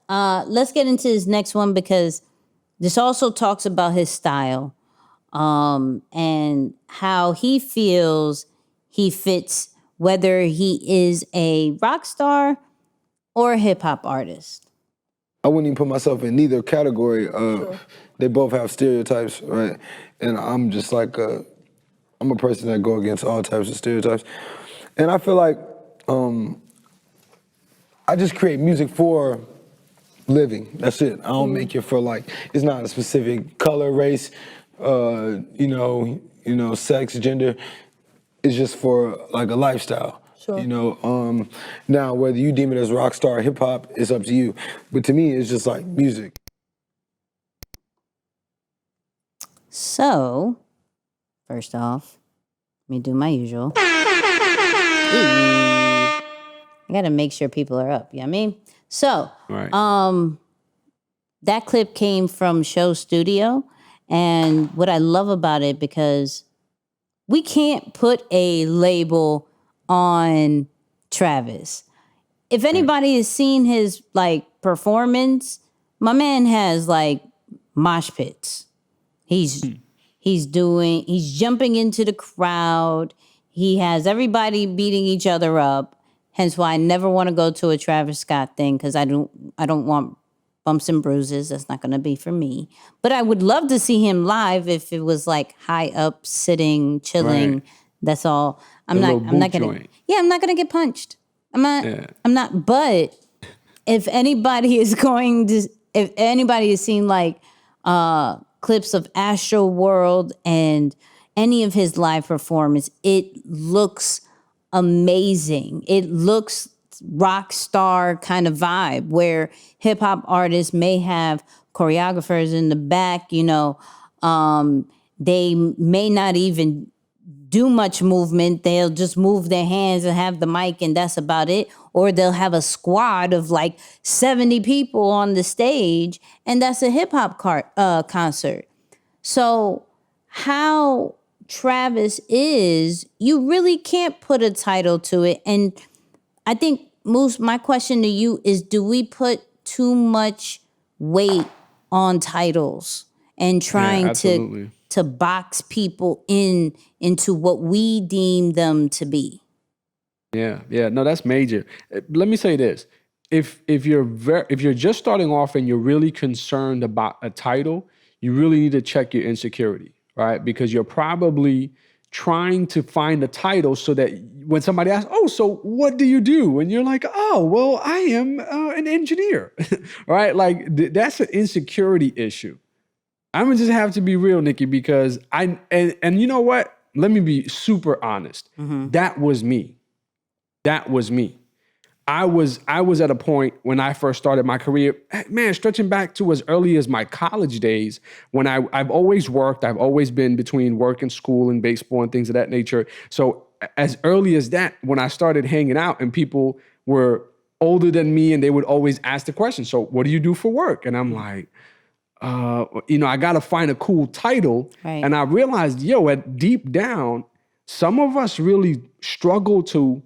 let's get into this next one because this also talks about his style, and how he feels he fits, whether he is a rock star or a hip hop artist. I wouldn't even put myself in neither category. They both have stereotypes, right? And I'm just like I'm a person that go against all types of stereotypes. And I feel like I just create music for living. That's it. I don't make it for like, it's not a specific color, race, sex, gender. It's just for like a lifestyle. Sure. Now whether you deem it as rock star, hip hop, it's up to you. But to me, it's just like music. So, first off, let me do my usual. I gotta make sure people are up. You know what I mean? So, Right. That clip came from Show Studio, and what I love about it, because we can't put a label on Travis. If anybody has seen his like performance, my man has like mosh pits. He's jumping into the crowd. He has everybody beating each other up. Hence why I never want to go to a Travis Scott thing, because I don't want bumps and bruises. That's not going to be for me. But I would love to see him live if it was like high up, sitting, chilling. Right. That's all. I'm The not little boot gonna. joint. Yeah, I'm not gonna get punched. I'm not. But if anybody is if anybody has seen like clips of Astro World and any of his live performance, it looks amazing. It looks rock star kind of vibe, where hip hop artists may have choreographers in the back, they may not even do much movement. They'll just move their hands and have the mic, and that's about it. Or they'll have a squad of like 70 people on the stage, and that's a hip hop concert. So how Travis is, you really can't put a title to it. And I think, Moose, my question to you is, do we put too much weight on titles and trying to box people into what we deem them to be? Yeah. No, that's major. Let me say this: if you're just starting off and you're really concerned about a title, you really need to check your insecurity, right? Because you're probably trying to find a title so that when somebody asks, "Oh, so what do you do?" and you're like, "Oh, well, I am an engineer," right? Like that's an insecurity issue. I'm gonna just have to be real, Nicky, because and you know what? Let me be super honest. That was me. I was at a point when I first started my career, man, stretching back to as early as my college days, when I've always worked. I've always been between work and school and baseball and things of that nature. So as early as that, when I started hanging out and people were older than me, and they would always ask the question, "So what do you do for work?" And I'm like, I got to find a cool title. Right. And I realized, at deep down, some of us really struggle to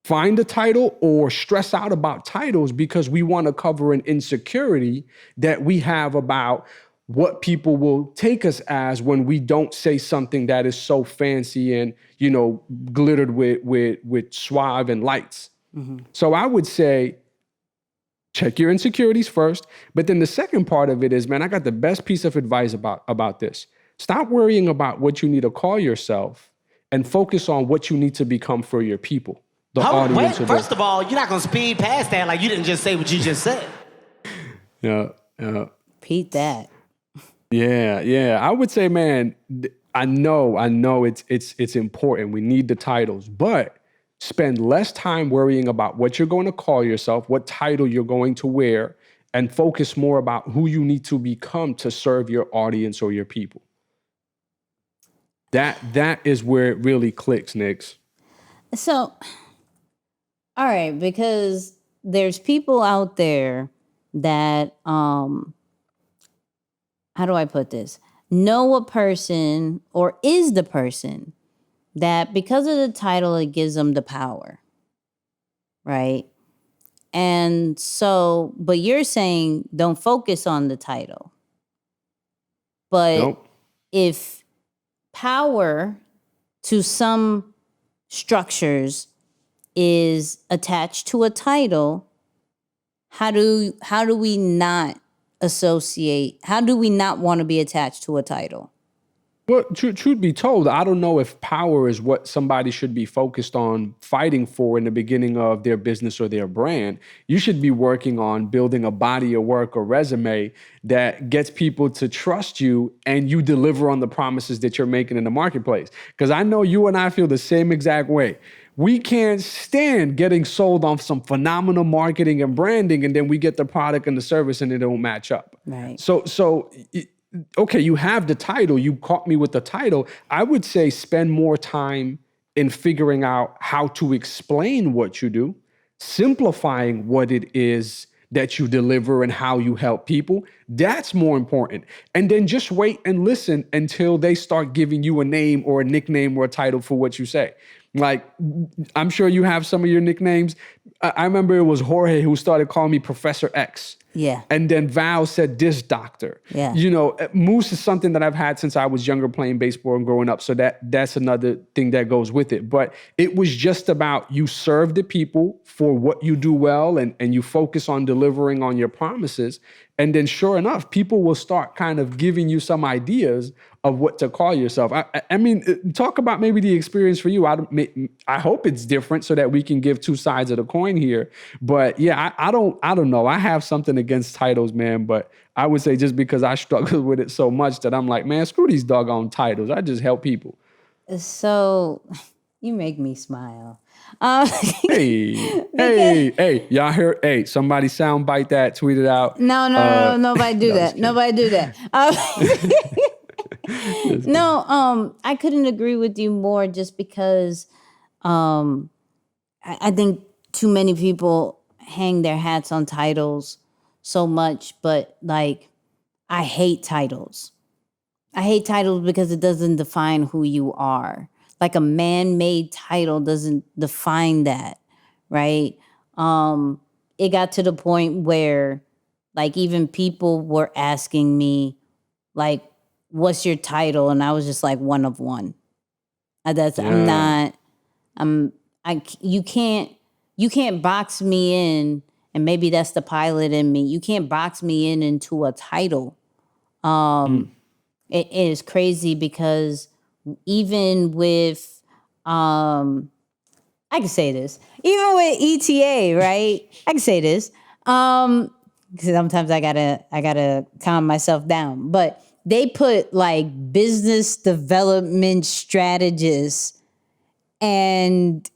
find a title or stress out about titles because we want to cover an insecurity that we have about what people will take us as when we don't say something that is so fancy and, glittered with suave and lights. So I would say, check your insecurities first. But then the second part of it is, man, I got the best piece of advice about this. Stop worrying about what you need to call yourself and focus on what you need to become for your people. First of all, you're not going to speed past that like you didn't just say what you just said. Yeah. Repeat that. Yeah. I would say, man, I know it's important. We need the titles, but spend less time worrying about what you're going to call yourself, what title you're going to wear, and focus more about who you need to become to serve your audience or your people. That is where it really clicks, Nix. So, all right, because there's people out there that, how do I put this? Know a person, or is the person that because of the title, it gives them the power, right? And so, but you're saying don't focus on the title. But Nope. if power to some structures is attached to a title, how do we not associate? How do we not want to be attached to a title? Well, truth be told, I don't know if power is what somebody should be focused on fighting for in the beginning of their business or their brand. You should be working on building a body of work or resume that gets people to trust you and you deliver on the promises that you're making in the marketplace. Because I know you and I feel the same exact way. We can't stand getting sold on some phenomenal marketing and branding, and then we get the product and the service and it don't match up. Right. Okay, you have the title. You caught me with the title. I would say spend more time in figuring out how to explain what you do, simplifying what it is that you deliver and how you help people. That's more important. And then just wait and listen until they start giving you a name or a nickname or a title for what you say. Like, I'm sure you have some of your nicknames. I remember it was Jorge who started calling me Professor X. Yeah. And then Val said this doctor. Yeah. You know, Moose is something that I've had since I was younger playing baseball and growing up. So that's another thing that goes with it. But it was just about you serve the people for what you do well and you focus on delivering on your promises. And then sure enough, people will start kind of giving you some ideas of what to call yourself. I mean, talk about maybe the experience for you. I hope it's different so that we can give two sides of the coin here. But yeah, I don't know. I have something against titles, man. But I would say just because I struggle with it so much that I'm like, man, screw these doggone titles. I just help people. So you make me smile. Hey, y'all heard? Hey, somebody soundbite that, tweet it out. No, nobody do that. Nobody do that. I couldn't agree with you more just because I think too many people hang their hats on titles so much, but like, I hate titles. I hate titles because it doesn't define who you are. Like a man-made title doesn't define that, right? It got to the point where like even people were asking me like, what's your title? And I was just like, one of one. You can't box me in, and maybe that's the pilot in me. You can't box me into a title. It is crazy because even with, I can say this, even with ETA, right? I can say this. Because sometimes I gotta calm myself down. But they put like business development strategist, and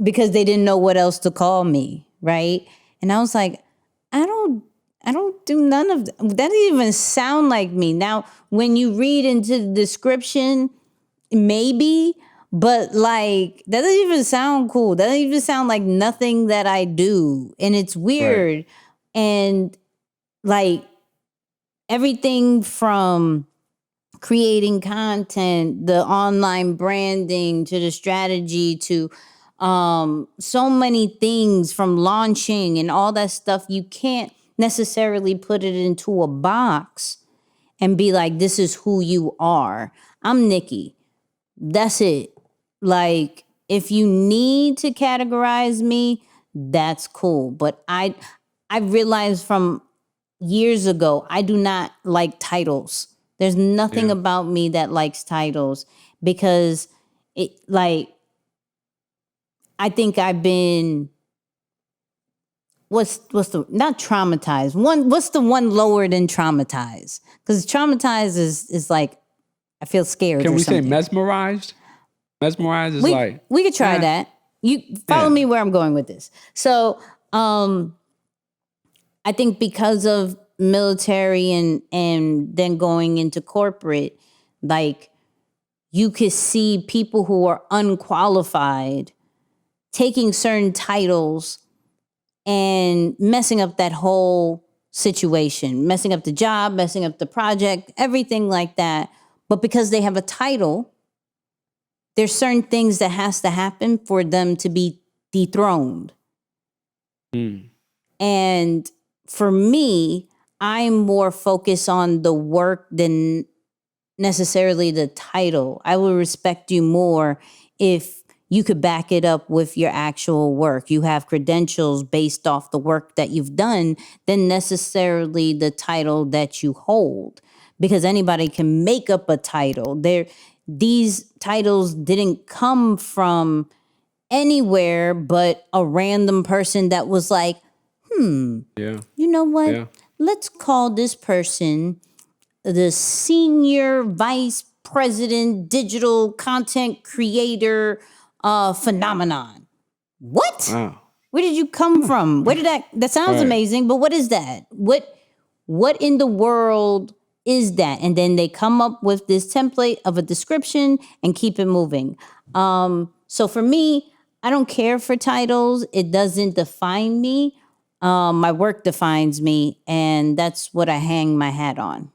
because they didn't know what else to call me, right? And I was like, I don't do none of that. That doesn't even sound like me. Now, when you read into the description, maybe, but like that doesn't even sound cool. That doesn't even sound like nothing that I do. And it's weird. Right. And like everything from creating content, the online branding, to the strategy, to so many things, from launching and all that stuff, you can't necessarily put it into a box and be like, this is who you are. I'm Nicky. That's it. Like, if you need to categorize me, that's cool. But I realized from years ago, I do not like titles. There's nothing about me that likes titles, because it, like, I think I've been, what's the, not traumatized. What's the one lower than traumatized? Because traumatized is like, I feel scared. Can we something. say mesmerized? Mesmerized is we could try that. You follow me where I'm going with this. So I think because of military and then going into corporate, like, you could see people who are unqualified taking certain titles and messing up that whole situation, messing up the job, messing up the project, everything like that. But because they have a title, there's certain things that has to happen for them to be dethroned. And for me, I'm more focused on the work than necessarily the title. I would respect you more if you could back it up with your actual work. You have credentials based off the work that you've done than necessarily the title that you hold. Because anybody can make up a title. These titles didn't come from anywhere but a random person that was like, Yeah. you know what? Yeah. Let's call this person the senior vice president digital content creator phenomenon. What? Wow. Where did you come from? Where did that sounds Right. amazing, but what is that? What in the world is that? And then they come up with this template of a description and keep it moving. So for me, I don't care for titles. It doesn't define me. My work defines me, and that's what I hang my hat on.